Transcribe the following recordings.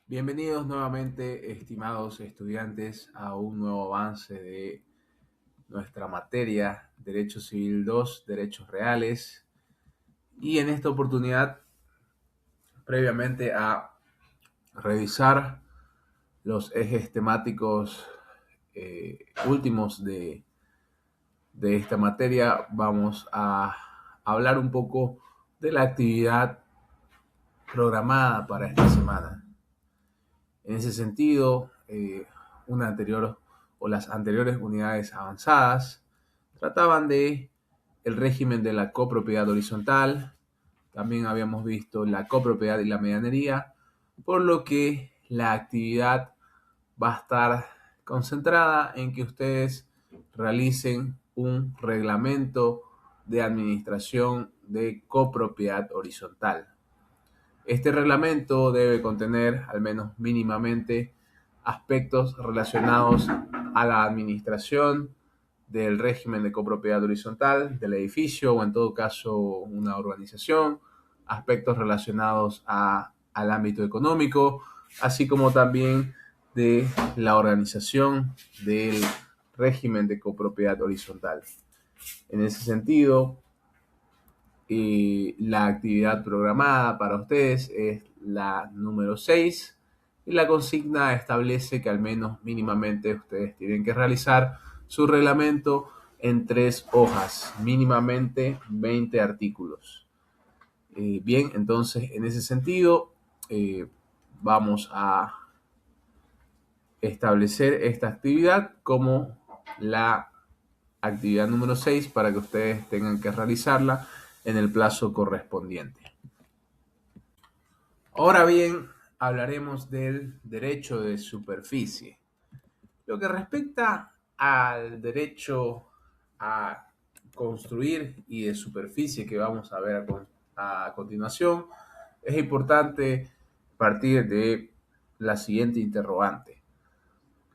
Bienvenidos nuevamente, estimados estudiantes, a un nuevo avance de nuestra materia Derecho Civil 2, Derechos Reales. Y en esta oportunidad, previamente a revisar los ejes temáticos últimos de esta materia, vamos a hablar un poco de la actividad programada para esta semana. En ese sentido, una anterior o las anteriores unidades avanzadas trataban de el régimen de la copropiedad horizontal. También habíamos visto la copropiedad y la medianería, por lo que la actividad va a estar concentrada en que ustedes realicen un reglamento de administración de copropiedad horizontal. Este reglamento debe contener, al menos mínimamente, aspectos relacionados a la administración del régimen de copropiedad horizontal del edificio o en todo caso una urbanización, aspectos relacionados al ámbito económico, así como también de la organización del régimen de copropiedad horizontal. En ese sentido, la actividad programada para ustedes es la número 6 y la consigna establece que al menos mínimamente ustedes tienen que realizar su reglamento en 3 hojas, mínimamente 20 artículos. Bien, entonces en ese sentido vamos a establecer esta actividad como la actividad número 6 para que ustedes tengan que realizarla en el plazo correspondiente. Ahora bien, hablaremos del derecho de superficie. Lo que respecta al derecho a construir y de superficie que vamos a ver a continuación, es importante partir de la siguiente interrogante.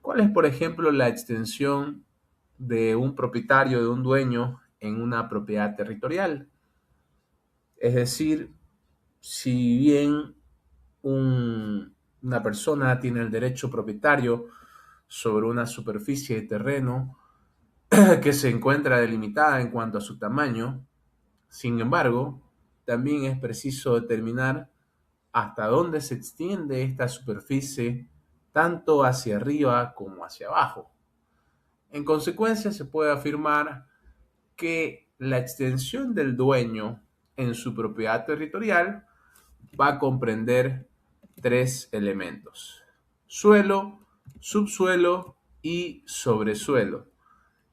¿Cuál es, por ejemplo, la extensión de un propietario, de un dueño en una propiedad territorial? Es decir, si bien una persona tiene el derecho propietario sobre una superficie de terreno que se encuentra delimitada en cuanto a su tamaño, sin embargo, también es preciso determinar hasta dónde se extiende esta superficie, tanto hacia arriba como hacia abajo. En consecuencia, se puede afirmar que la extensión del dueño en su propiedad territorial va a comprender 3 elementos: suelo, subsuelo y sobresuelo.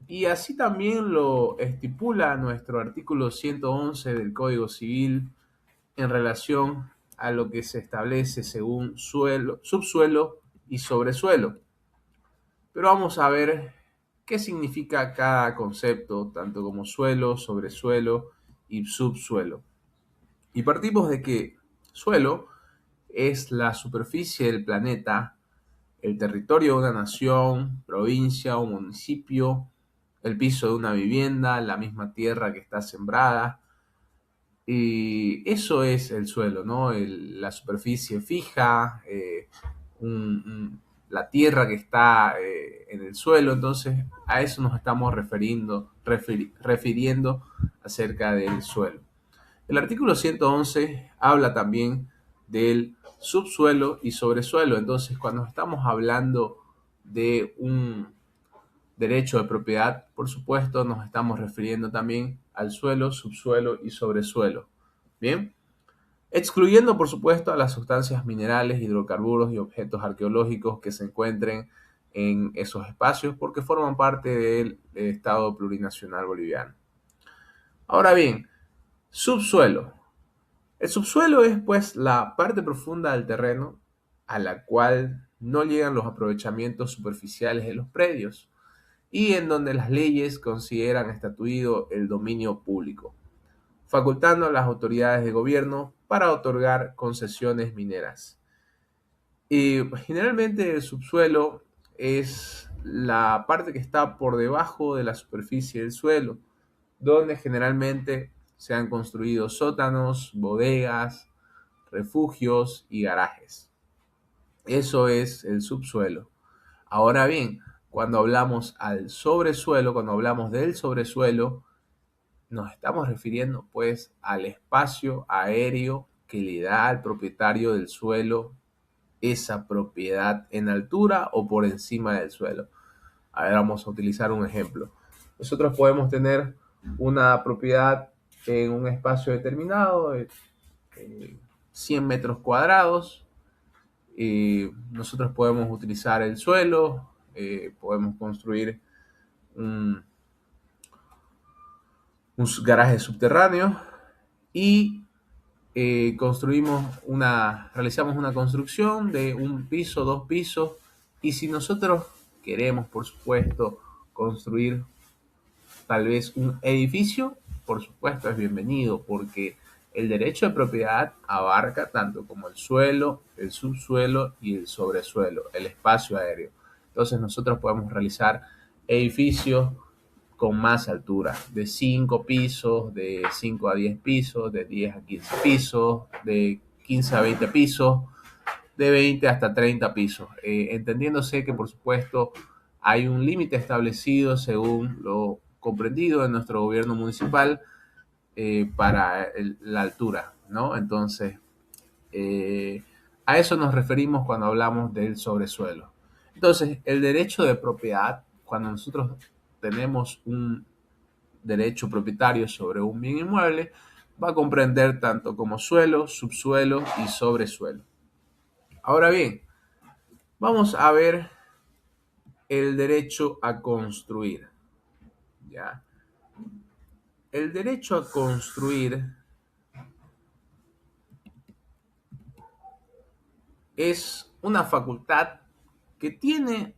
Y así también lo estipula nuestro artículo 111 del Código Civil en relación a lo que se establece según suelo, subsuelo y sobresuelo. Pero vamos a ver qué significa cada concepto, tanto como suelo, sobresuelo y subsuelo. Y partimos de que suelo es la superficie del planeta, el territorio de una nación, provincia o municipio, el piso de una vivienda, la misma tierra que está sembrada. Y eso es el suelo, ¿no? La superficie fija, la tierra que está en el suelo. Entonces, a eso nos estamos refiriendo acerca del suelo. El artículo 111 habla también del subsuelo y sobresuelo. Entonces, cuando estamos hablando de un derecho de propiedad, por supuesto, nos estamos refiriendo también al suelo, subsuelo y sobresuelo. Bien, excluyendo, por supuesto, a las sustancias minerales, hidrocarburos y objetos arqueológicos que se encuentren en esos espacios porque forman parte del Estado plurinacional boliviano. Ahora bien, subsuelo. El subsuelo es pues la parte profunda del terreno a la cual no llegan los aprovechamientos superficiales de los predios y en donde las leyes consideran estatuido el dominio público, facultando a las autoridades de gobierno para otorgar concesiones mineras. Y generalmente el subsuelo es la parte que está por debajo de la superficie del suelo, donde generalmente se han construido sótanos, bodegas, refugios y garajes. Eso es el subsuelo. Ahora bien, cuando hablamos al sobresuelo, cuando hablamos del sobresuelo, nos estamos refiriendo pues al espacio aéreo que le da al propietario del suelo esa propiedad en altura o por encima del suelo. A ver, vamos a utilizar un ejemplo. Nosotros podemos tener una propiedad en un espacio determinado, 100 metros cuadrados. Nosotros podemos utilizar el suelo, podemos construir un, un garaje subterráneo y realizamos una construcción de un piso, dos pisos, y si nosotros queremos, por supuesto, construir tal vez un edificio, por supuesto es bienvenido, porque el derecho de propiedad abarca tanto como el suelo, el subsuelo y el sobresuelo, el espacio aéreo. Entonces nosotros podemos realizar edificios con más altura, de 5 pisos, de 5 a 10 pisos, de 10 a 15 pisos, de 15 a 20 pisos, de 20 hasta 30 pisos, entendiéndose que por supuesto hay un límite establecido según lo comprendido en nuestro gobierno municipal para la altura, ¿no? Entonces, eh, a eso nos referimos cuando hablamos del sobresuelo. Entonces, el derecho de propiedad, cuando nosotros tenemos un derecho propietario sobre un bien inmueble, va a comprender tanto como suelo, subsuelo y sobresuelo. Ahora bien, vamos a ver el derecho a construir. ¿Ya? El derecho a construir es una facultad que tiene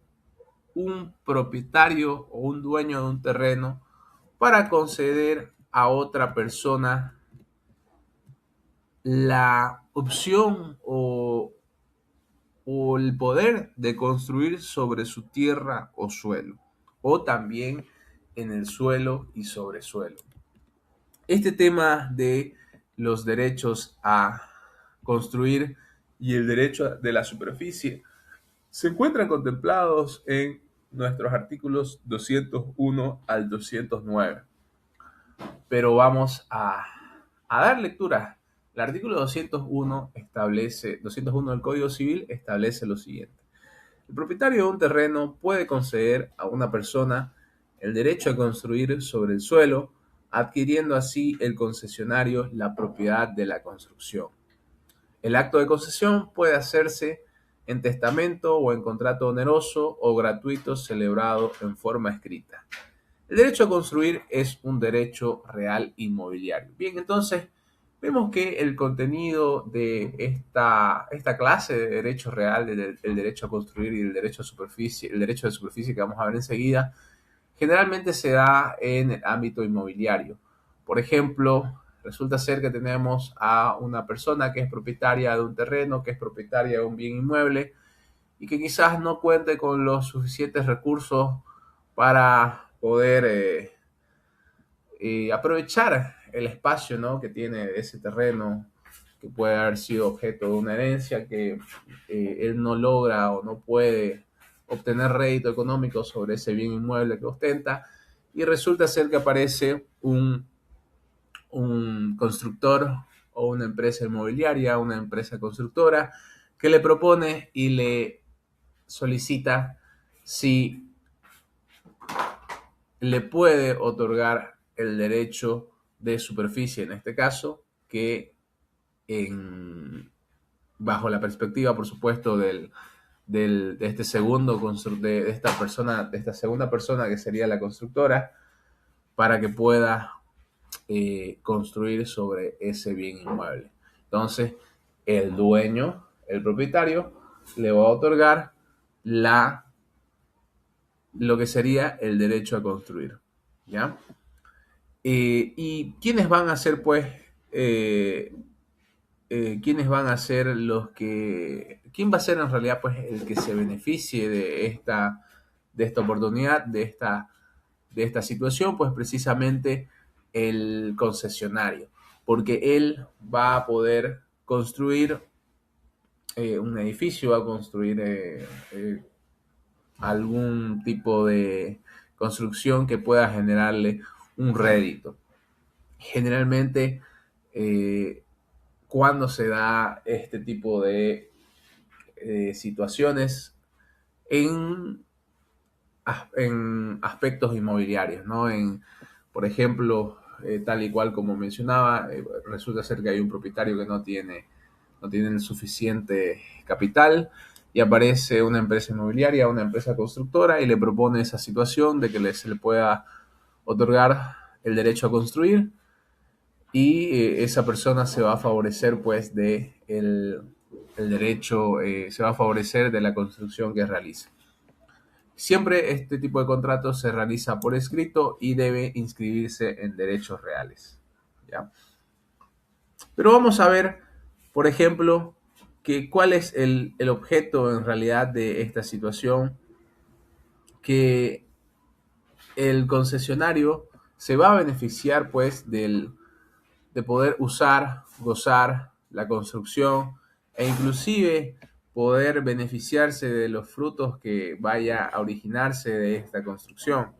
un propietario o un dueño de un terreno para conceder a otra persona la opción o el poder de construir sobre su tierra o suelo, o también en el suelo y sobre suelo. Este tema de los derechos a construir y el derecho de la superficie se encuentran contemplados en nuestros artículos 201 al 209. Pero vamos a dar lectura. El artículo 201 del Código Civil establece lo siguiente. El propietario de un terreno puede conceder a una persona el derecho a construir sobre el suelo, adquiriendo así el concesionario la propiedad de la construcción. El acto de concesión puede hacerse en testamento o en contrato oneroso o gratuito celebrado en forma escrita. El derecho a construir es un derecho real inmobiliario. Bien, entonces vemos que el contenido de esta clase de derecho real, el derecho a construir y el derecho a superficie, el derecho de superficie que vamos a ver enseguida, generalmente se da en el ámbito inmobiliario. Por ejemplo, resulta ser que tenemos a una persona que es propietaria de un terreno, que es propietaria de un bien inmueble y que quizás no cuente con los suficientes recursos para poder aprovechar el espacio, ¿no?, que tiene ese terreno, que puede haber sido objeto de una herencia, que él no logra o no puede obtener rédito económico sobre ese bien inmueble que ostenta, y resulta ser que aparece un constructor o una empresa inmobiliaria, una empresa constructora, que le propone y le solicita si le puede otorgar el derecho de superficie, en este caso, que bajo la perspectiva, por supuesto, de este segundo de esta persona, de esta segunda persona que sería la constructora, para que pueda construir sobre ese bien inmueble. Entonces, el dueño, el propietario, le va a otorgar lo que sería el derecho a construir. ¿Ya? ¿Y quiénes van a ser, pues, quiénes van a ser quién va a ser en realidad, pues, el que se beneficie de esta oportunidad, de esta situación? Pues precisamente el concesionario, porque él va a poder construir un edificio, va a construir algún tipo de construcción que pueda generarle un rédito. Generalmente, eh, cuando se da este tipo de situaciones en, en aspectos inmobiliarios, ¿no? Por ejemplo, tal y cual como mencionaba, resulta ser que hay un propietario que no tiene el suficiente capital y aparece una empresa inmobiliaria, una empresa constructora y le propone esa situación de que se le pueda otorgar el derecho a construir y esa persona se va a favorecer pues de el derecho, se va a favorecer de la construcción que realice. Siempre este tipo de contrato se realiza por escrito y debe inscribirse en derechos reales. ¿Ya? Pero vamos a ver, por ejemplo, que cuál es el objeto en realidad de esta situación, que el concesionario se va a beneficiar pues de poder usar, gozar la construcción e inclusive poder beneficiarse de los frutos que vaya a originarse de esta construcción,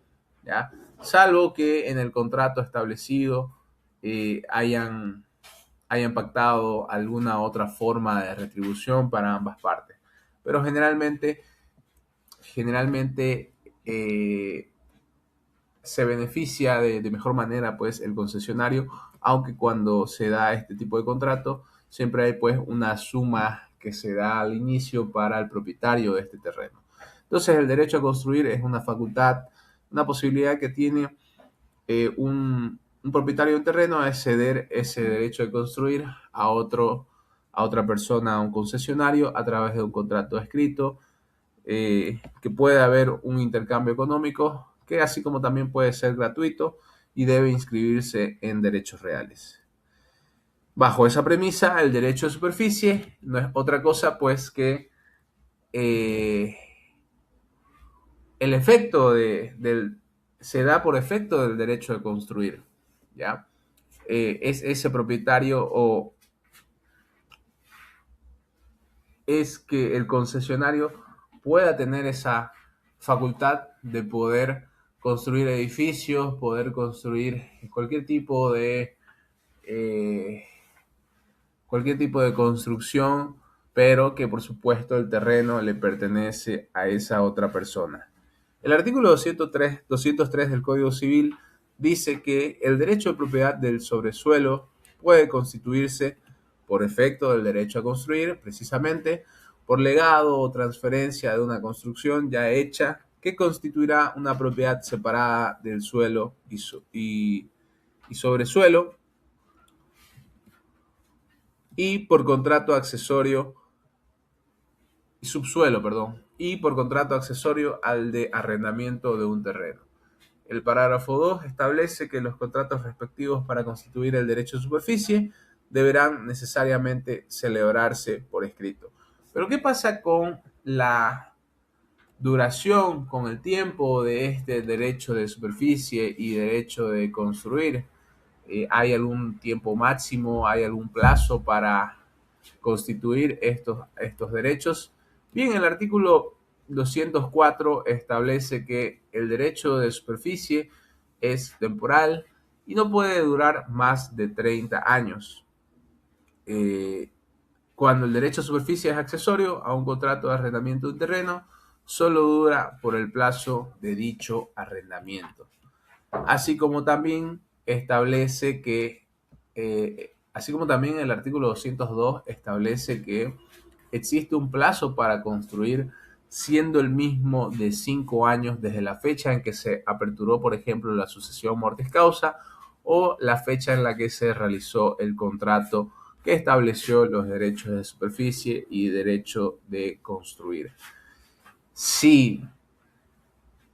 ¿ya? Salvo que en el contrato establecido hayan pactado alguna otra forma de retribución para ambas partes. Pero generalmente se beneficia de mejor manera pues el concesionario, aunque cuando se da este tipo de contrato siempre hay pues una suma que se da al inicio para el propietario de este terreno. Entonces el derecho a construir es una facultad, una posibilidad que tiene un propietario de un terreno a ceder ese derecho de construir a otra persona, a un concesionario, a través de un contrato escrito, que puede haber un intercambio económico, que así como también puede ser gratuito y debe inscribirse en derechos reales. Bajo esa premisa, el derecho de superficie no es otra cosa pues que eh, el efecto se da por efecto del derecho de construir, ¿ya? Es ese propietario o es que el concesionario pueda tener esa facultad de poder construir edificios, poder construir eh, cualquier tipo de construcción, pero que por supuesto el terreno le pertenece a esa otra persona. El artículo 203 del Código Civil dice que el derecho de propiedad del sobresuelo puede constituirse por efecto del derecho a construir, precisamente por legado o transferencia de una construcción ya hecha que constituirá una propiedad separada del suelo y sobresuelo, y por contrato accesorio y subsuelo, perdón, y por contrato accesorio al de arrendamiento de un terreno. El parágrafo 2 establece que los contratos respectivos para constituir el derecho de superficie deberán necesariamente celebrarse por escrito. Pero ¿qué pasa con la duración, con el tiempo de este derecho de superficie y derecho de construir? ¿Hay algún tiempo máximo? ¿Hay algún plazo para constituir estos derechos? Bien, el artículo 204 establece que el derecho de superficie es temporal y no puede durar más de 30 años. Eh, Cuando el derecho a superficie es accesorio a un contrato de arrendamiento de un terreno, solo dura por el plazo de dicho arrendamiento. Así como también establece que, así como también el artículo 202 establece que existe un plazo para construir, siendo el mismo de 5 años desde la fecha en que se aperturó, por ejemplo, la sucesión mortis causa o la fecha en la que se realizó el contrato que estableció los derechos de superficie y derecho de construir. Si,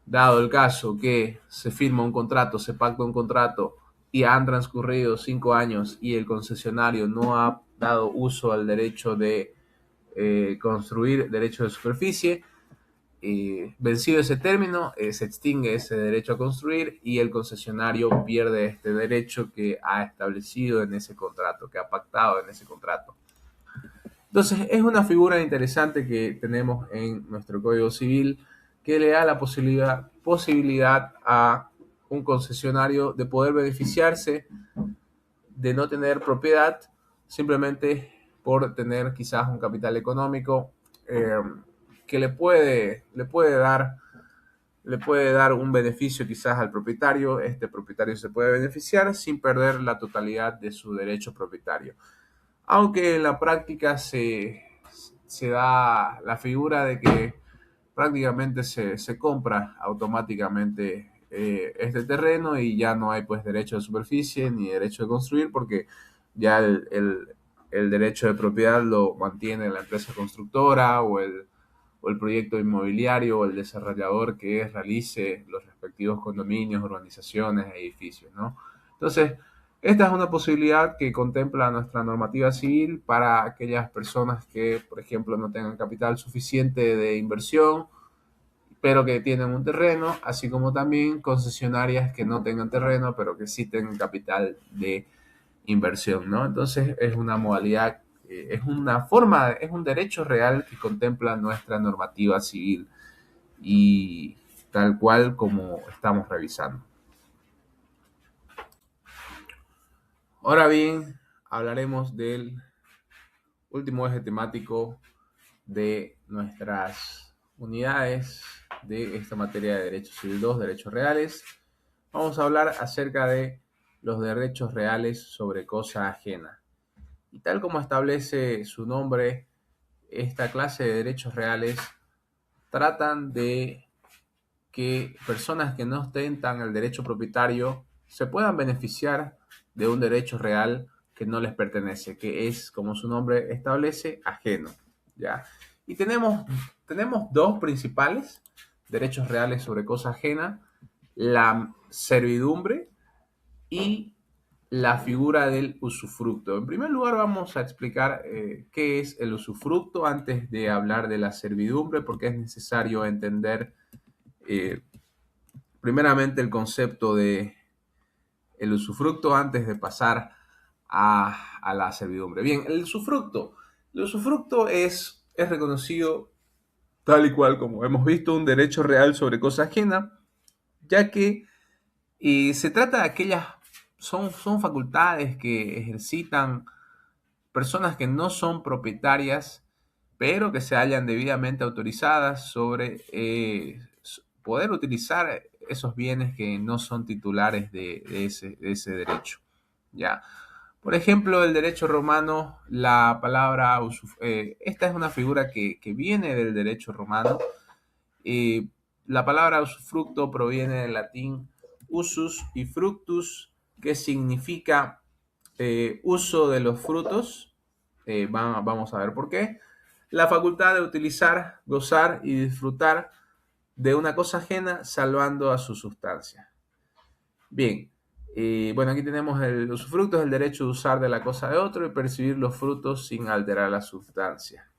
dado el caso que se firma un contrato, se pacta un contrato y han transcurrido 5 años y el concesionario no ha dado uso al derecho de construir, derecho de superficie, vencido ese término, se extingue ese derecho a construir y el concesionario pierde este derecho que ha establecido en ese contrato, que ha pactado en ese contrato. Entonces, es una figura interesante que tenemos en nuestro Código Civil que le da la posibilidad a un concesionario de poder beneficiarse de no tener propiedad simplemente por tener quizás un capital económico eh, que le puede dar un beneficio quizás al propietario. Este propietario se puede beneficiar sin perder la totalidad de su derecho propietario. Aunque en la práctica se da la figura de que prácticamente se compra automáticamente este terreno y ya no hay pues derecho de superficie ni derecho de construir porque ya el derecho de propiedad lo mantiene la empresa constructora o el proyecto inmobiliario o el desarrollador que realice los respectivos condominios, urbanizaciones, edificios, ¿no? Entonces, esta es una posibilidad que contempla nuestra normativa civil para aquellas personas que, por ejemplo, no tengan capital suficiente de inversión, pero que tienen un terreno, así como también concesionarias que no tengan terreno, pero que sí tengan capital de inversión, ¿no? Entonces es una modalidad, es una forma, es un derecho real que contempla nuestra normativa civil y tal cual como estamos revisando. Ahora bien, hablaremos del último eje temático de nuestras unidades de esta materia de Derecho Civil 2, Derechos Reales. Vamos a hablar acerca de los derechos reales sobre cosa ajena. Y tal como establece su nombre, esta clase de derechos reales tratan de que personas que no ostentan el derecho propietario se puedan beneficiar de un derecho real que no les pertenece, que es, como su nombre establece, ajeno. ¿Ya? Y tenemos dos principales derechos reales sobre cosa ajena: la servidumbre y la figura del usufructo. En primer lugar, vamos a explicar qué es el usufructo antes de hablar de la servidumbre, porque es necesario entender eh, primeramente el concepto de el usufructo antes de pasar a la servidumbre. Bien, el usufructo es reconocido tal y cual como hemos visto un derecho real sobre cosa ajena, ya que se trata de aquellas, son facultades que ejercitan personas que no son propietarias, pero que se hallan debidamente autorizadas sobre poder utilizar esos bienes que no son titulares de ese derecho. ¿Ya? Por ejemplo, el derecho romano, la palabra, esta es una figura que viene del derecho romano. eh, la palabra usufructo proviene del latín usus y fructus, que significa uso de los frutos. Vamos a ver por qué. La facultad de utilizar, gozar y disfrutar de una cosa ajena, salvando a su sustancia. Bien, bueno, aquí tenemos el usufructo, es el derecho de usar de la cosa de otro y percibir los frutos sin alterar la sustancia.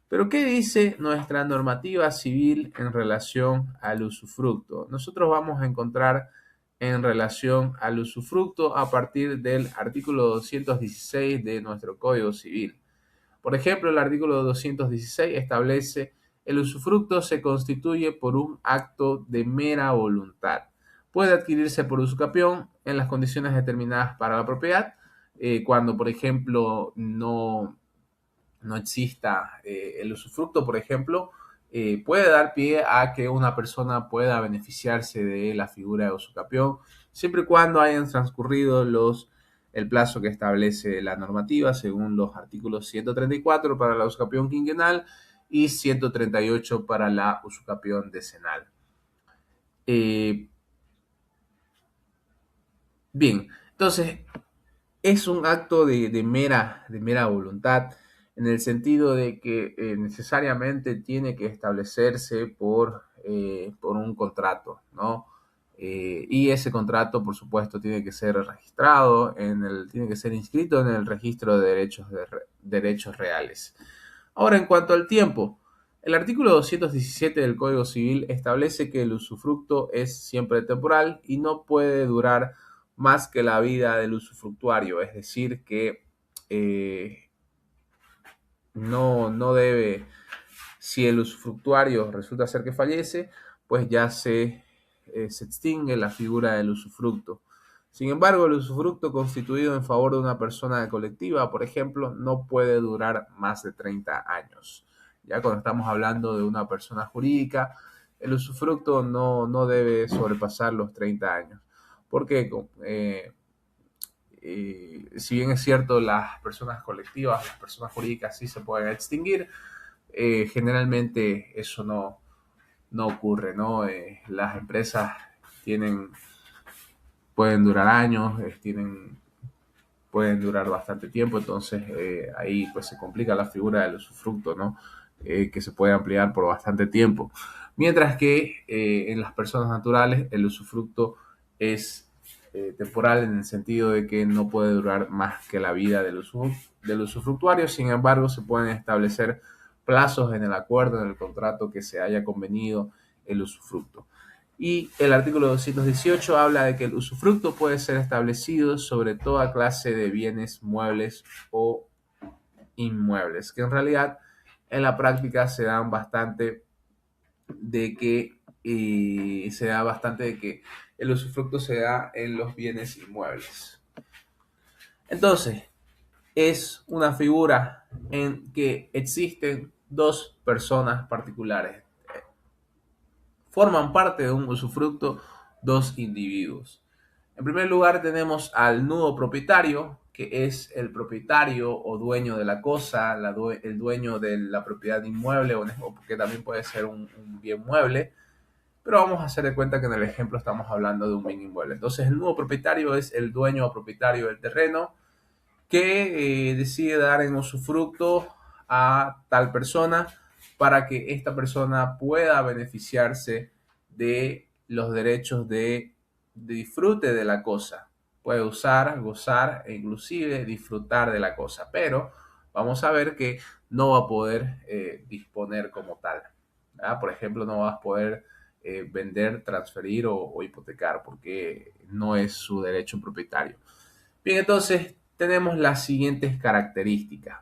Pero, ¿qué dice nuestra normativa civil en relación al usufructo? Nosotros vamos a encontrar en relación al usufructo a partir del artículo 216 de nuestro Código Civil. Por ejemplo, el artículo 216 establece: el usufructo se constituye por un acto de mera voluntad. Puede adquirirse por usucapión en las condiciones determinadas para la propiedad, cuando, por ejemplo, no exista el usufructo, por ejemplo, puede dar pie a que una persona pueda beneficiarse de la figura de usucapión, siempre y cuando hayan transcurrido el plazo que establece la normativa, según los artículos 134 para la usucapión quinquenal y 138 para la usucapión decenal. Eh, bien, entonces es un acto de mera voluntad, en el sentido de que necesariamente tiene que establecerse por un contrato, ¿no? Y ese contrato, por supuesto, tiene que ser registrado, tiene que ser inscrito en el registro de derechos reales. Ahora, en cuanto al tiempo, el artículo 217 del Código Civil establece que el usufructo es siempre temporal y no puede durar más que la vida del usufructuario, es decir, que eh, no debe, si el usufructuario resulta ser que fallece, pues ya se extingue la figura del usufructo. Sin embargo, el usufructo constituido en favor de una persona colectiva, por ejemplo, no puede durar más de 30 años. Ya cuando estamos hablando de una persona jurídica, el usufructo no debe sobrepasar los 30 años. Porque si bien es cierto, las personas colectivas, las personas jurídicas sí se pueden extinguir, generalmente eso no ocurre, ¿no? Las empresas tienen, pueden durar años, pueden durar bastante tiempo, entonces ahí pues se complica la figura del usufructo, ¿no? Que se puede ampliar por bastante tiempo. Mientras que en las personas naturales el usufructo es temporal en el sentido de que no puede durar más que la vida del usufructuario. Sin embargo, se pueden establecer plazos en el acuerdo, en el contrato que se haya convenido el usufructo. Y el artículo 218 habla de que el usufructo puede ser establecido sobre toda clase de bienes muebles o inmuebles, que en realidad en la práctica se da bastante de que el usufructo se da en los bienes inmuebles. Entonces, es una figura en que existen dos personas particulares. Forman parte de un usufructo dos individuos. En primer lugar tenemos al nudo propietario, que es el propietario o dueño de la cosa, el dueño de la propiedad inmueble, o que también puede ser un bien mueble, pero vamos a hacer de cuenta que en el ejemplo estamos hablando de un bien inmueble. Entonces el nudo propietario es el dueño o propietario del terreno que decide dar en usufructo a tal persona para que esta persona pueda beneficiarse de los derechos de disfrute de la cosa. Puede usar, gozar e inclusive disfrutar de la cosa, pero vamos a ver que no va a poder disponer como tal, ¿verdad? Por ejemplo, no va a poder vender, transferir o hipotecar porque no es su derecho propietario. Bien, entonces tenemos las siguientes características.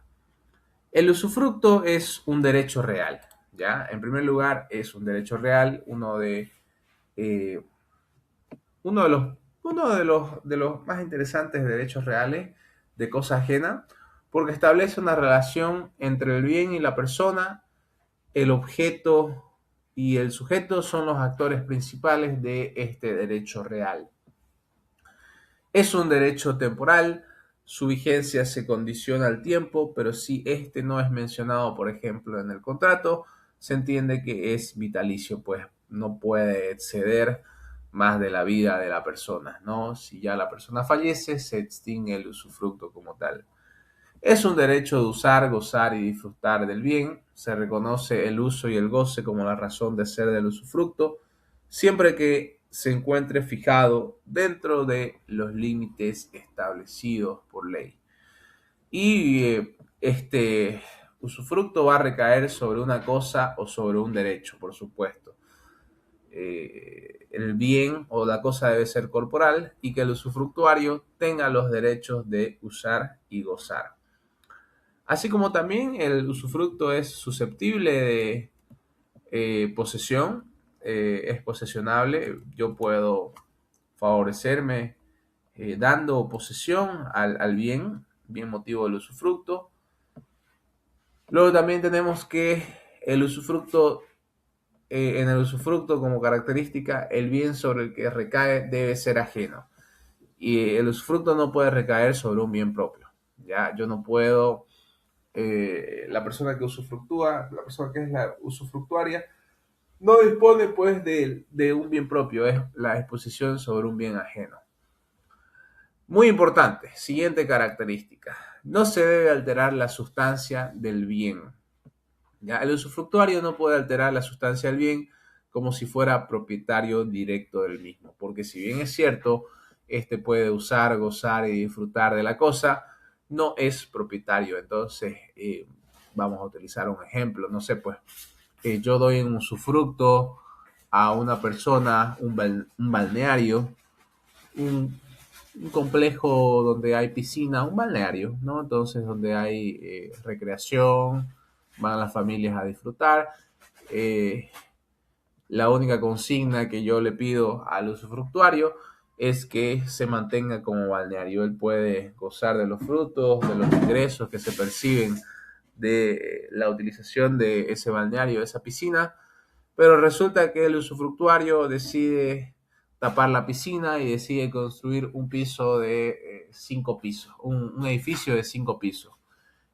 El usufructo es un derecho real, ¿ya? En primer lugar, es un derecho real, eh, uno de los, de los más interesantes derechos reales de cosa ajena, porque establece una relación entre el bien y la persona, el objeto y el sujeto son los actores principales de este derecho real. Es un derecho temporal, su vigencia se condiciona al tiempo, pero si este no es mencionado, por ejemplo, en el contrato, se entiende que es vitalicio, pues no puede exceder más de la vida de la persona, ¿no? Si ya la persona fallece, se extingue el usufructo como tal. Es un derecho de usar, gozar y disfrutar del bien. Se reconoce el uso y el goce como la razón de ser del usufructo, siempre que se encuentre fijado dentro de los límites establecidos por ley. Y este usufructo va a recaer sobre una cosa o sobre un derecho, por supuesto. El bien o la cosa debe ser corporal y que el usufructuario tenga los derechos de usar y gozar. Así como también el usufructo es susceptible de posesión, es posesionable. Yo puedo favorecerme dando posesión al bien motivo del usufructo. Luego también tenemos que el usufructo, en el usufructo como característica, el bien sobre el que recae debe ser ajeno. Y el usufructo no puede recaer sobre un bien propio. ¿Ya? Yo no puedo la persona que usufructúa, la persona que es la usufructuaria, no dispone pues de un bien propio, es la disposición sobre un bien ajeno. Muy importante, siguiente característica, no se debe alterar la sustancia del bien. ¿Ya? El usufructuario no puede alterar la sustancia del bien como si fuera propietario directo del mismo, porque si bien es cierto, este puede usar, gozar y disfrutar de la cosa, no es propietario. Entonces, vamos a utilizar un ejemplo, no sé, pues yo doy un usufructo a una persona, un balneario, un un complejo donde hay piscina, un balneario, ¿no? Entonces, donde hay recreación, van las familias a disfrutar. Eh, la única consigna que yo le pido al usufructuario es que se mantenga como balneario. Él puede gozar de los frutos, de los ingresos que se perciben de la utilización de ese balneario, de esa piscina, pero resulta que el usufructuario decide tapar la piscina y decide construir un piso de 5 pisos, un edificio de 5 pisos.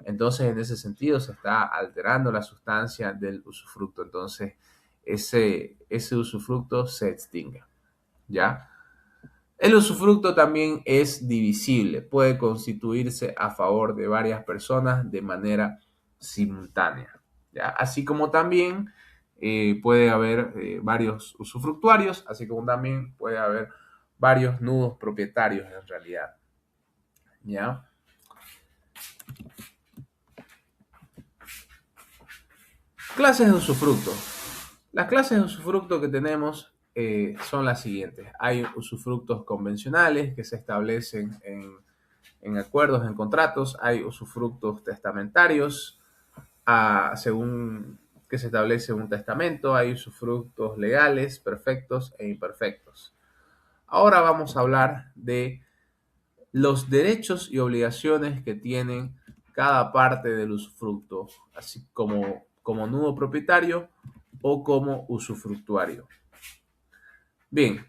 Entonces, en ese sentido, se está alterando la sustancia del usufructo. Entonces, ese usufructo se extingue. ¿Ya? El usufructo también es divisible, puede constituirse a favor de varias personas de manera simultánea, ¿ya? Así como también puede haber varios usufructuarios, así como también puede haber varios nudos propietarios en realidad, ¿ya? Clases de usufructo. Las clases de usufructo que tenemos son las siguientes. Hay usufructos convencionales que se establecen en acuerdos, en contratos. Hay usufructos testamentarios, según que se establece un testamento. Hay usufructos legales, perfectos e imperfectos. Ahora vamos a hablar de los derechos y obligaciones que tienen cada parte del usufructo, así como nudo propietario o como usufructuario. Bien,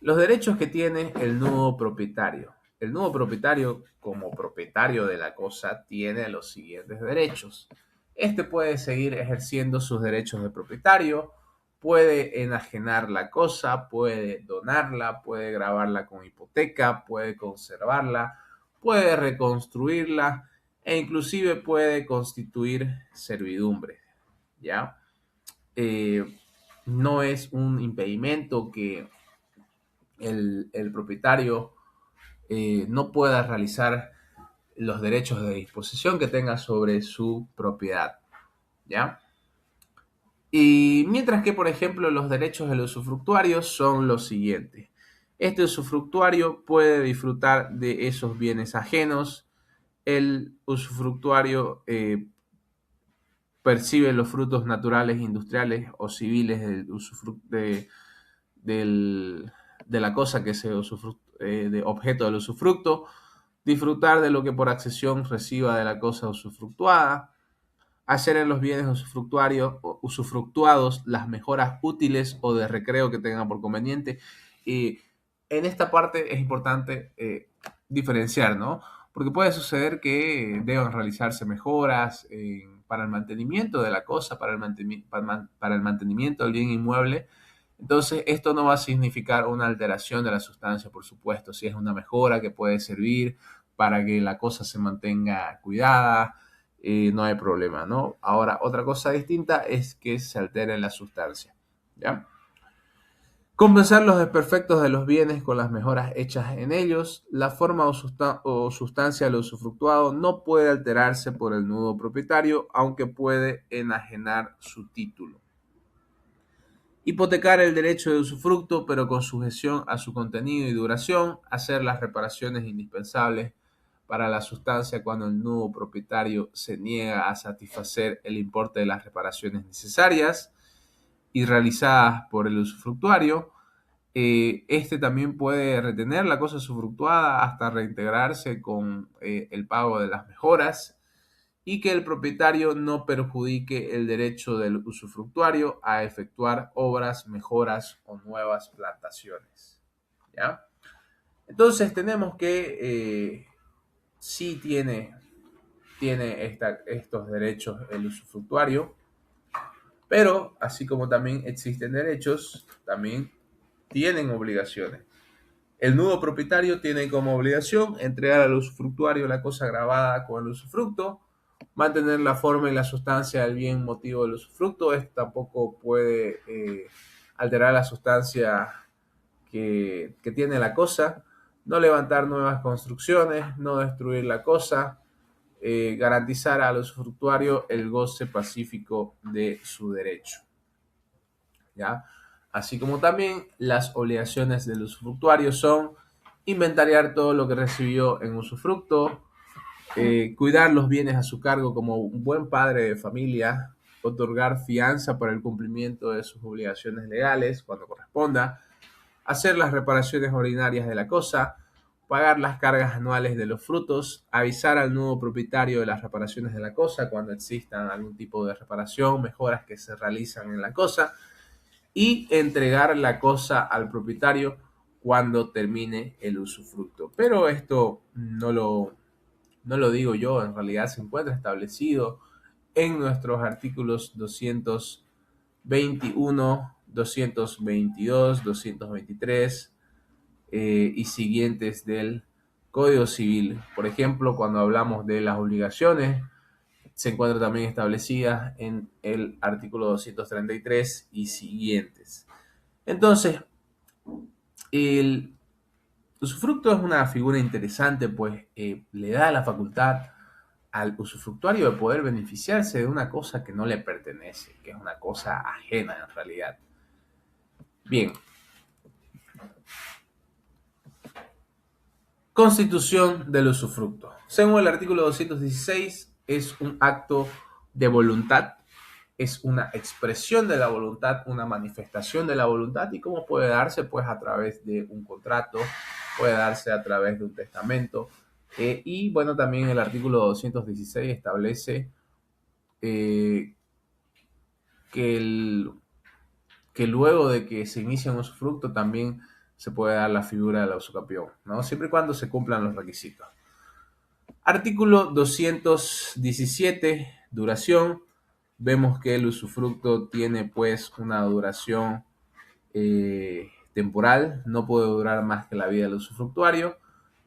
los derechos que tiene el nudo propietario. El nudo propietario, como propietario de la cosa, tiene los siguientes derechos. Este puede seguir ejerciendo sus derechos de propietario, puede enajenar la cosa, puede donarla, puede grabarla con hipoteca, puede conservarla, puede reconstruirla e inclusive puede constituir servidumbre, ¿ya? Eh, no es un impedimento que el propietario no pueda realizar los derechos de disposición que tenga sobre su propiedad, ¿ya? Y mientras que, por ejemplo, los derechos del usufructuario son los siguientes. Este usufructuario puede disfrutar de esos bienes ajenos. El usufructuario percibe los frutos naturales, industriales o civiles del, de la cosa que se de objeto del usufructo, disfrutar de lo que por accesión reciba de la cosa usufructuada, hacer en los bienes usufructuados las mejoras útiles o de recreo que tengan por conveniente. Y en esta parte es importante diferenciar, ¿no? Porque puede suceder que deban realizarse mejoras para el mantenimiento de la cosa, para el mantenimiento del bien inmueble. Entonces, esto no va a significar una alteración de la sustancia, por supuesto, si es una mejora que puede servir para que la cosa se mantenga cuidada, no hay problema, ¿no? Ahora, otra cosa distinta es que se altere la sustancia, ¿ya? Compensar los desperfectos de los bienes con las mejoras hechas en ellos. La forma o sustancia de lo usufructuado no puede alterarse por el nudo propietario, aunque puede enajenar su título. Hipotecar el derecho de usufructo, pero con sujeción a su contenido y duración, hacer las reparaciones indispensables para la sustancia cuando el nudo propietario se niega a satisfacer el importe de las reparaciones necesarias y realizadas por el usufructuario. Este también puede retener la cosa usufructuada hasta reintegrarse con el pago de las mejoras y que el propietario no perjudique el derecho del usufructuario a efectuar obras, mejoras o nuevas plantaciones, ¿ya? Entonces tenemos que sí tiene estos derechos el usufructuario, pero así como también existen derechos, también tienen obligaciones. El nudo propietario tiene como obligación entregar al usufructuario la cosa grabada con el usufructo, mantener la forma y la sustancia del bien motivo del usufructo. Esto tampoco puede alterar la sustancia que tiene la cosa, no levantar nuevas construcciones, no destruir la cosa, garantizar al usufructuario el goce pacífico de su derecho, ¿ya? Así como también las obligaciones del usufructuario son inventariar todo lo que recibió en usufructo, cuidar los bienes a su cargo como un buen padre de familia, otorgar fianza para el cumplimiento de sus obligaciones legales cuando corresponda, hacer las reparaciones ordinarias de la cosa, pagar las cargas anuales de los frutos, avisar al nuevo propietario de las reparaciones de la cosa cuando existan algún tipo de reparación, mejoras que se realizan en la cosa, y entregar la cosa al propietario cuando termine el usufructo. Pero esto no lo digo yo, en realidad se encuentra establecido en nuestros artículos 221, 222, 223 y siguientes del Código Civil. Por ejemplo, cuando hablamos de las obligaciones, se encuentra también establecida en el artículo 233 y siguientes. Entonces, el usufructo es una figura interesante, pues le da la facultad al usufructuario de poder beneficiarse de una cosa que no le pertenece, que es una cosa ajena en realidad. Bien. Constitución del usufructo. Según el artículo 216, es un acto de voluntad, es una expresión de la voluntad, una manifestación de la voluntad. ¿Y cómo puede darse? Pues a través de un contrato, puede darse a través de un testamento. Y bueno, también el artículo 216 establece que, que luego de que se inicia un usufructo también se puede dar la figura del usucapión, ¿no? Siempre y cuando se cumplan los requisitos. Artículo 217, duración. Vemos que el usufructo tiene pues una duración temporal, no puede durar más que la vida del usufructuario,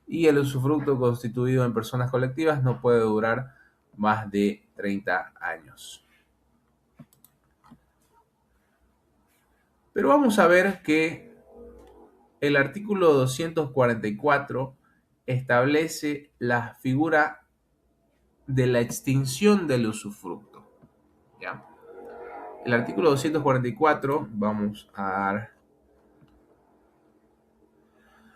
y el usufructo constituido en personas colectivas no puede durar más de 30 años. Pero vamos a ver que el artículo 244 establece la figura de la extinción del usufructo. ¿Ya? El artículo 244, vamos a dar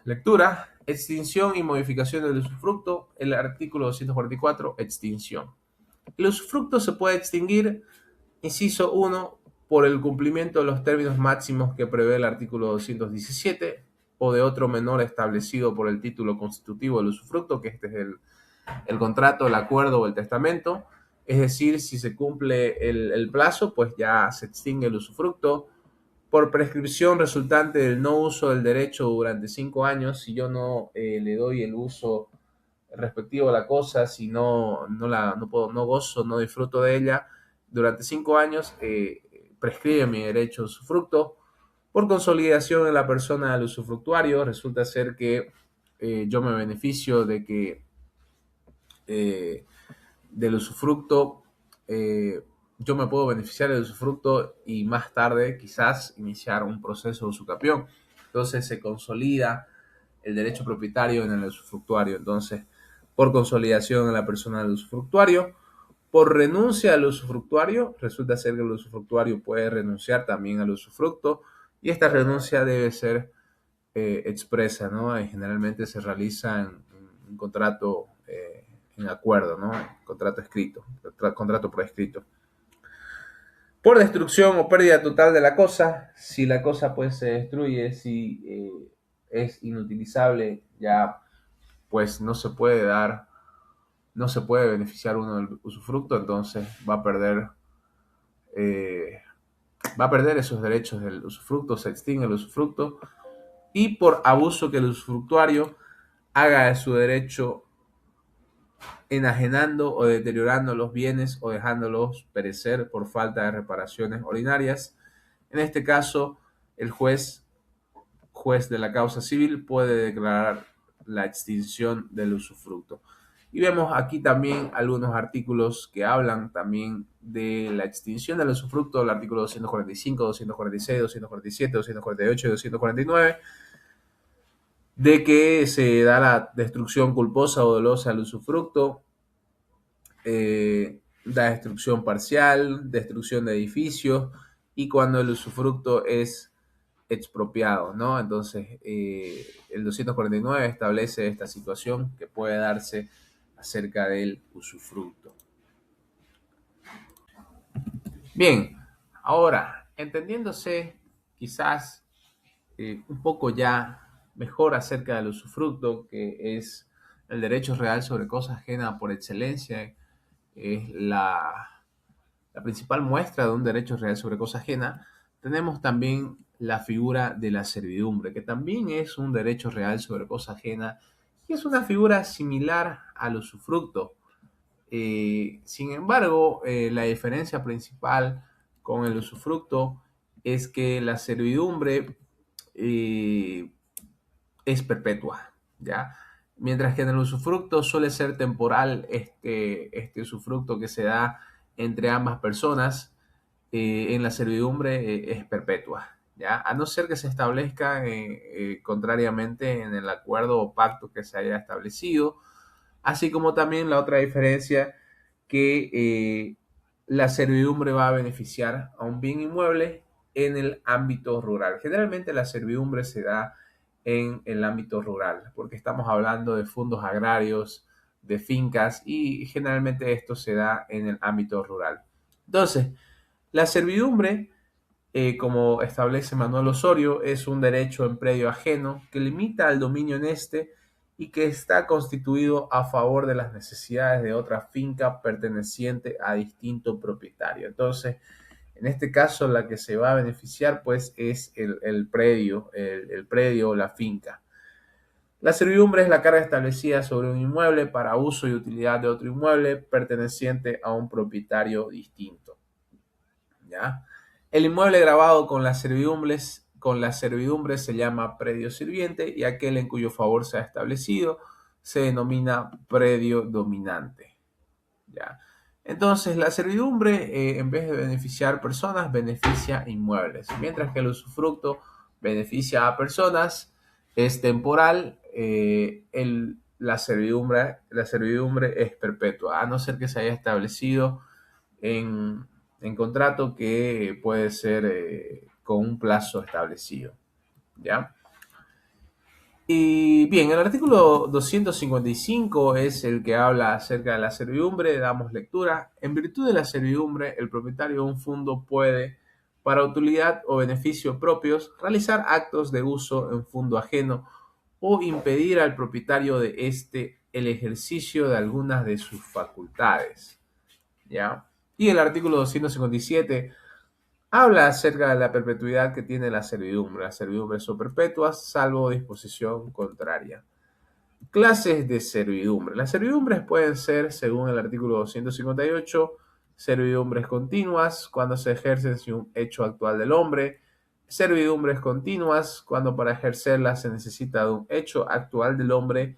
lectura, extinción y modificación del usufructo. El artículo 244, extinción. El usufructo se puede extinguir, inciso 1, por el cumplimiento de los términos máximos que prevé el artículo 217 o de otro menor establecido por el título constitutivo del usufructo, que este es el contrato, el acuerdo o el testamento. Es decir, si se cumple el plazo, pues ya se extingue el usufructo. Por prescripción resultante del no uso del derecho durante 5 años, si yo no le doy el uso respectivo a la cosa, si no gozo, no disfruto de ella, durante 5 años prescribe mi derecho a usufructo. Por consolidación en la persona del usufructuario, resulta ser que yo me beneficio de que del usufructo, yo me puedo beneficiar del usufructo y más tarde quizás iniciar un proceso de usucapión. Entonces se consolida el derecho propietario en el usufructuario. Entonces, por consolidación en la persona del usufructuario, por renuncia al usufructuario, resulta ser que el usufructuario puede renunciar también al usufructo y esta renuncia debe ser expresa, ¿no? Y generalmente se realiza en un contrato en acuerdo, ¿no? Contrato escrito, contrato por escrito. Por destrucción o pérdida total de la cosa, si la cosa pues se destruye, si es inutilizable, ya pues no se puede dar, no se puede beneficiar uno del usufructo, entonces eh, va a perder esos derechos del usufructo, se extingue el usufructo, y por abuso que el usufructuario haga de su derecho enajenando o deteriorando los bienes o dejándolos perecer por falta de reparaciones ordinarias. En este caso, el juez de la causa civil puede declarar la extinción del usufructo. Y vemos aquí también algunos artículos que hablan también de la extinción del usufructo, el artículo 245, 246, 247, 248 y 249, de que se da la destrucción culposa o dolosa al usufructo, da destrucción parcial, destrucción de edificios, y cuando el usufructo es expropiado, ¿no? Entonces, el 249 establece esta situación que puede darse acerca del usufructo. Bien, ahora, entendiéndose quizás un poco ya mejor acerca del usufructo, que es el derecho real sobre cosa ajena por excelencia, es la principal muestra de un derecho real sobre cosa ajena, tenemos también la figura de la servidumbre, que también es un derecho real sobre cosa ajena y es una figura similar al usufructo. Sin embargo, la diferencia principal con el usufructo es que la servidumbre eh, es perpetua, ¿ya? Mientras que en el usufructo suele ser temporal este usufructo que se da entre ambas personas, en la servidumbre es perpetua, ¿ya? A no ser que se establezca contrariamente en el acuerdo o pacto que se haya establecido, así como también la otra diferencia que la servidumbre va a beneficiar a un bien inmueble en el ámbito rural. Generalmente la servidumbre se da en el ámbito rural, porque estamos hablando de fondos agrarios, de fincas, y generalmente esto se da en el ámbito rural. Entonces, la servidumbre, como establece Manuel Osorio, es un derecho en predio ajeno que limita al dominio en este y que está constituido a favor de las necesidades de otra finca perteneciente a distinto propietario. Entonces, en este caso, la que se va a beneficiar, pues, es el predio, el predio o la finca. La servidumbre es la carga establecida sobre un inmueble para uso y utilidad de otro inmueble perteneciente a un propietario distinto, ¿ya? El inmueble grabado con las servidumbres se llama predio sirviente y aquel en cuyo favor se ha establecido se denomina predio dominante, ¿ya? Entonces, la servidumbre, en vez de beneficiar personas, beneficia inmuebles, mientras que el usufructo beneficia a personas, es temporal, la servidumbre es perpetua, a no ser que se haya establecido en, en contrato que puede ser con un plazo establecido, ¿ya? Y bien, el artículo 255 es el que habla acerca de la servidumbre. Damos lectura. En virtud de la servidumbre, el propietario de un fondo puede, para utilidad o beneficio propios, realizar actos de uso en fondo ajeno o impedir al propietario de este el ejercicio de algunas de sus facultades, ¿ya? Y el artículo 257 habla acerca de la perpetuidad que tiene la servidumbre. Las servidumbres son perpetuas, salvo disposición contraria. Clases de servidumbre. Las servidumbres pueden ser, según el artículo 258, servidumbres continuas, cuando se ejercen sin un hecho actual del hombre, servidumbres continuas, cuando para ejercerlas se necesita de un hecho actual del hombre,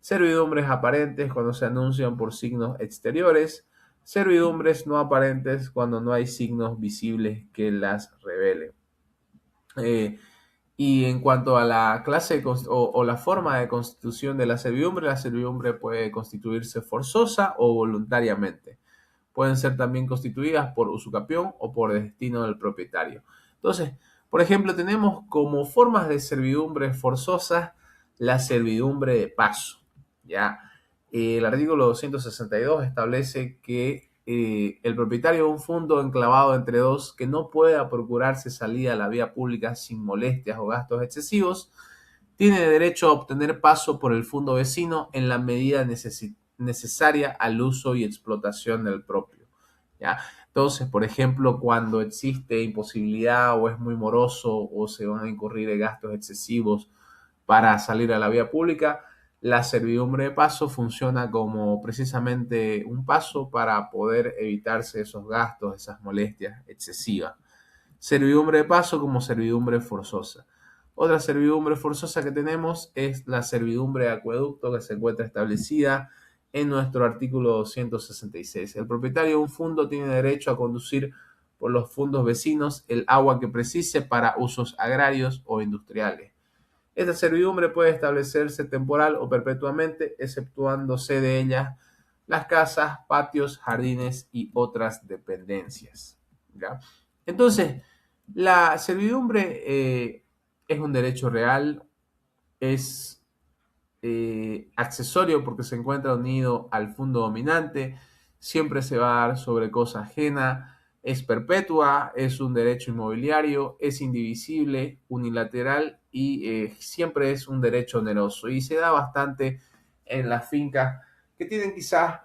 servidumbres aparentes, cuando se anuncian por signos exteriores, servidumbres no aparentes, cuando no hay signos visibles que las revelen. Eh, y en cuanto a la clase o la forma de constitución de la servidumbre puede constituirse forzosa o voluntariamente. Pueden ser también constituidas por usucapión o por destino del propietario. Entonces, por ejemplo, tenemos como formas de servidumbre forzosas la servidumbre de paso, ¿ya? El artículo 262 establece que el propietario de un fondo enclavado entre dos que no pueda procurarse salida a la vía pública sin molestias o gastos excesivos, tiene derecho a obtener paso por el fondo vecino en la medida necesaria al uso y explotación del propio, ¿ya? Entonces, por ejemplo, cuando existe imposibilidad o es muy moroso o se van a incurrir en gastos excesivos para salir a la vía pública, la servidumbre de paso funciona como precisamente un paso para poder evitarse esos gastos, esas molestias excesivas. Servidumbre de paso como servidumbre forzosa. Otra servidumbre forzosa que tenemos es la servidumbre de acueducto que se encuentra establecida en nuestro artículo 266. El propietario de un fondo tiene derecho a conducir por los fondos vecinos el agua que precise para usos agrarios o industriales. Esta servidumbre puede establecerse temporal o perpetuamente, exceptuándose de ella las casas, patios, jardines y otras dependencias, ¿ya? Entonces, la servidumbre es un derecho real, es accesorio porque se encuentra unido al fondo dominante, siempre se va a dar sobre cosa ajena, es perpetua, es un derecho inmobiliario, es indivisible, unilateral y siempre es un derecho oneroso. Y se da bastante en las fincas que tienen quizás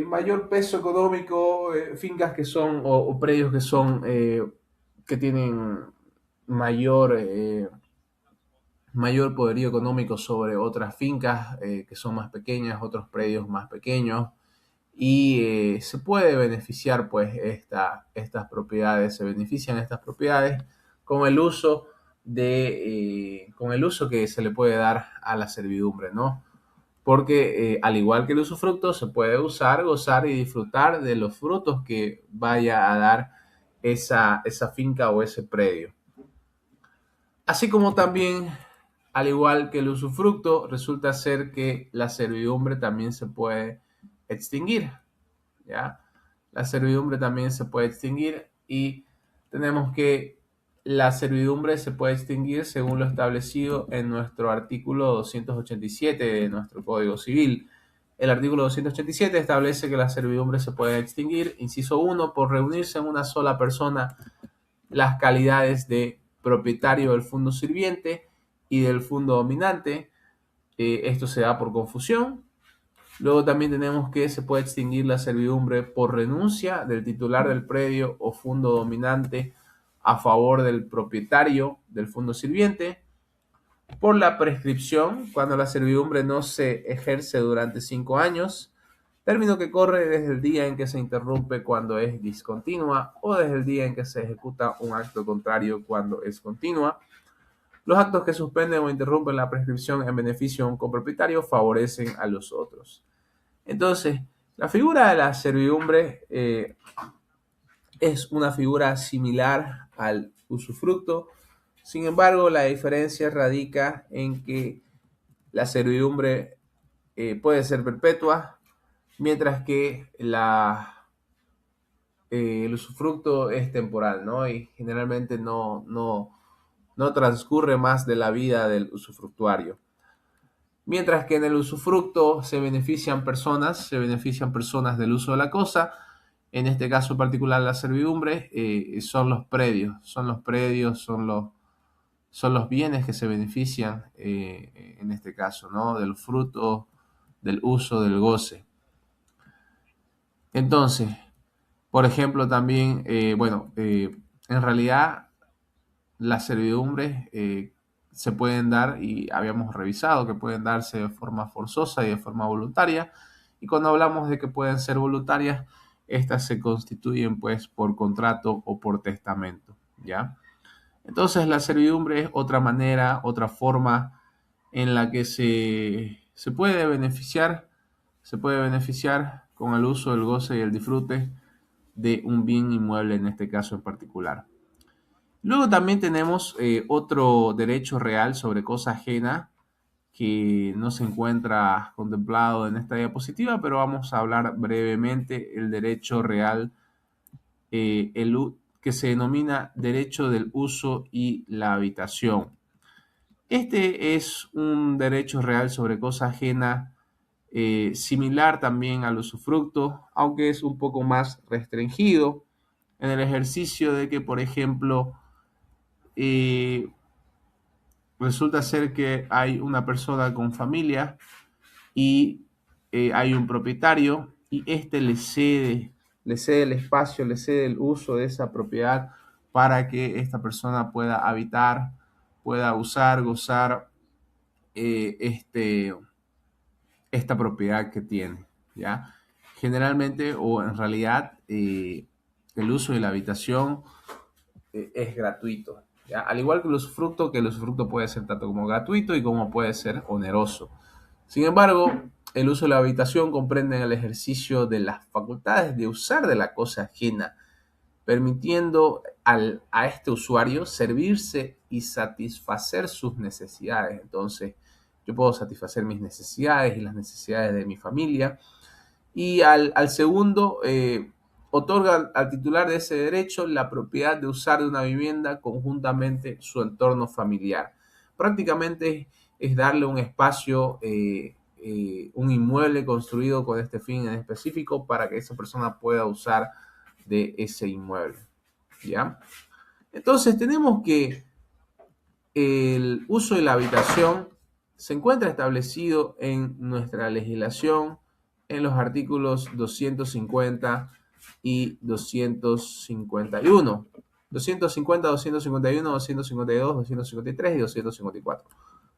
mayor peso económico, fincas que son o predios que son que tienen mayor mayor poderío económico sobre otras fincas que son más pequeñas, otros predios más pequeños y se puede beneficiar pues estas propiedades, se benefician estas propiedades con el uso con el uso que se le puede dar a la servidumbre, ¿no? Porque al igual que el usufructo se puede usar, gozar y disfrutar de los frutos que vaya a dar esa finca o ese predio. Así como también, al igual que el usufructo, resulta ser que la servidumbre también se puede extinguir, ¿ya? La servidumbre también se puede extinguir y tenemos que la servidumbre se puede extinguir según lo establecido en nuestro artículo 287 de nuestro Código Civil. El artículo 287 establece que la servidumbre se puede extinguir, inciso 1, por reunirse en una sola persona las calidades de propietario del fondo sirviente y del fondo dominante. Esto se da por confusión. Luego también tenemos que se puede extinguir la servidumbre por renuncia del titular del predio o fondo dominante a favor del propietario del fondo sirviente, por la prescripción, cuando la servidumbre no se ejerce durante 5 años, término que corre desde el día en que se interrumpe cuando es discontinua o desde el día en que se ejecuta un acto contrario cuando es continua. Los actos que suspenden o interrumpen la prescripción en beneficio de un copropietario favorecen a los otros. Entonces, la figura de la servidumbre es una figura similar al usufructo. Sin embargo, la diferencia radica en que la servidumbre puede ser perpetua, mientras que el usufructo es temporal, ¿no? Y generalmente no transcurre más de la vida del usufructuario. Mientras que en el usufructo se benefician personas del uso de la cosa. En este caso particular, la servidumbre son los predios, son los bienes que se benefician en este caso, ¿no? Del fruto, del uso, del goce. Entonces, por ejemplo, también, en realidad las servidumbres se pueden dar, y habíamos revisado que pueden darse de forma forzosa y de forma voluntaria, y cuando hablamos de que pueden ser voluntarias, estas se constituyen pues por contrato o por testamento, ¿ya? Entonces la servidumbre es otra manera, otra forma en la que se puede beneficiar con el uso, el goce y el disfrute de un bien inmueble en este caso en particular. Luego también tenemos otro derecho real sobre cosa ajena que no se encuentra contemplado en esta diapositiva, pero vamos a hablar brevemente el derecho real que se denomina derecho del uso y la habitación. Este es un derecho real sobre cosa ajena similar también al usufructo, aunque es un poco más restringido en el ejercicio de que, por ejemplo, eh, resulta ser que hay una persona con familia y hay un propietario y este le cede el espacio, le cede el uso de esa propiedad para que esta persona pueda habitar, pueda usar, gozar esta propiedad que tiene, ¿ya? Generalmente o en realidad el uso de la habitación es gratuito, ¿ya? Al igual que el usufructo puede ser tanto como gratuito y como puede ser oneroso. Sin embargo, el uso de la habitación comprende el ejercicio de las facultades de usar de la cosa ajena, permitiendo a este usuario servirse y satisfacer sus necesidades. Entonces, yo puedo satisfacer mis necesidades y las necesidades de mi familia. Y al segundo, otorga al titular de ese derecho la propiedad de usar de una vivienda conjuntamente su entorno familiar. Prácticamente es darle un espacio, un inmueble construido con este fin en específico para que esa persona pueda usar de ese inmueble. ¿Ya? Entonces tenemos que el uso de la habitación se encuentra establecido en nuestra legislación en los artículos 250 y 251. 250, 251, 252, 253 y 254.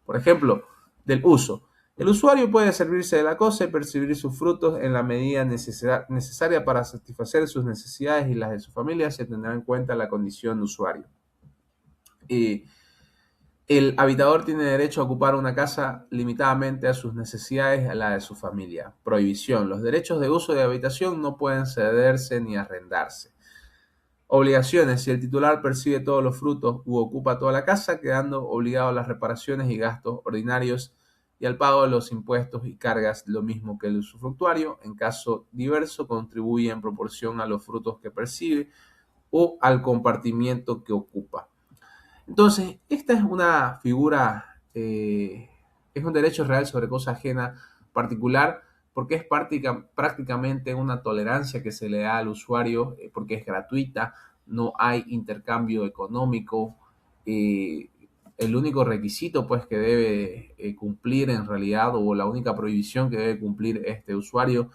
Por ejemplo, del uso. El usuario puede servirse de la cosa y percibir sus frutos en la medida necesaria para satisfacer sus necesidades y las de su familia. Se tendrá en cuenta la condición de usuario. El habitador tiene derecho a ocupar una casa limitadamente a sus necesidades y a la de su familia. Prohibición. Los derechos de uso de habitación no pueden cederse ni arrendarse. Obligaciones. Si el titular percibe todos los frutos u ocupa toda la casa, quedando obligado a las reparaciones y gastos ordinarios y al pago de los impuestos y cargas, lo mismo que el usufructuario. En caso diverso, contribuye en proporción a los frutos que percibe o al compartimiento que ocupa. Entonces, esta es una figura, es un derecho real sobre cosa ajena particular porque es prácticamente una tolerancia que se le da al usuario porque es gratuita, no hay intercambio económico. eh, el único requisito pues que debe cumplir en realidad o la única prohibición que debe cumplir este usuario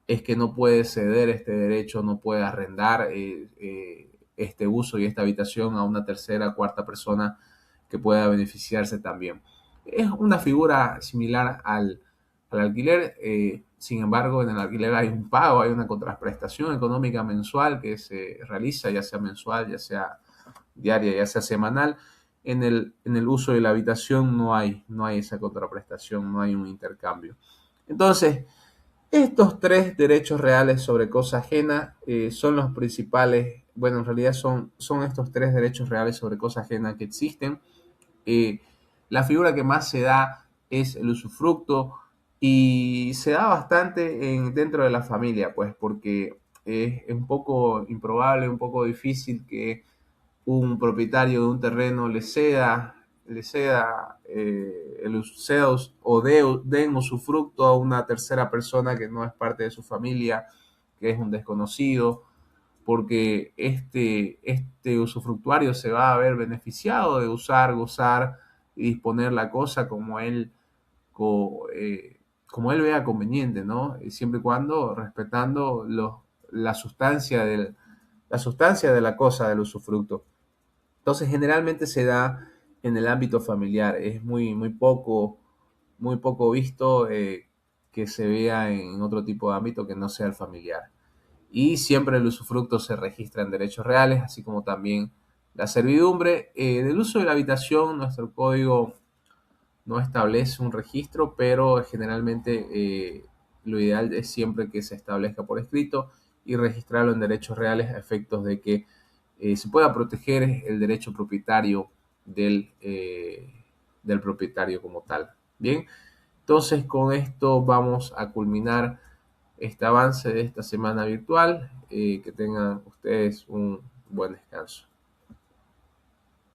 es que no puede ceder este derecho, no puede arrendar este uso y esta habitación a una tercera, cuarta persona que pueda beneficiarse también. Es una figura similar al alquiler, sin embargo, en el alquiler hay un pago, hay una contraprestación económica mensual que se realiza, ya sea mensual, ya sea diaria, ya sea semanal. En el uso de la habitación no hay esa contraprestación, no hay un intercambio. Entonces, estos tres derechos reales sobre cosa ajena son los principales, bueno, en realidad son estos tres derechos reales sobre cosa ajena que existen. Eh, la figura que más se da es el usufructo y se da bastante dentro de la familia, pues porque es un poco improbable, un poco difícil que un propietario de un terreno ceda o den usufructo a una tercera persona que no es parte de su familia, que es un desconocido, porque este usufructuario se va a ver beneficiado de usar, gozar y disponer la cosa como él vea conveniente, ¿no? Siempre y cuando respetando la sustancia de la cosa, del usufructo. Entonces, generalmente se da en el ámbito familiar. Es muy poco visto que se vea en otro tipo de ámbito que no sea el familiar. Y siempre el usufructo se registra en derechos reales, así como también la servidumbre. Del uso de la habitación, nuestro código no establece un registro, pero generalmente lo ideal es siempre que se establezca por escrito y registrarlo en derechos reales a efectos de que se pueda proteger el derecho propietario del propietario como tal. Bien, entonces con esto vamos a culminar este avance de esta semana virtual. Que tengan ustedes un buen descanso.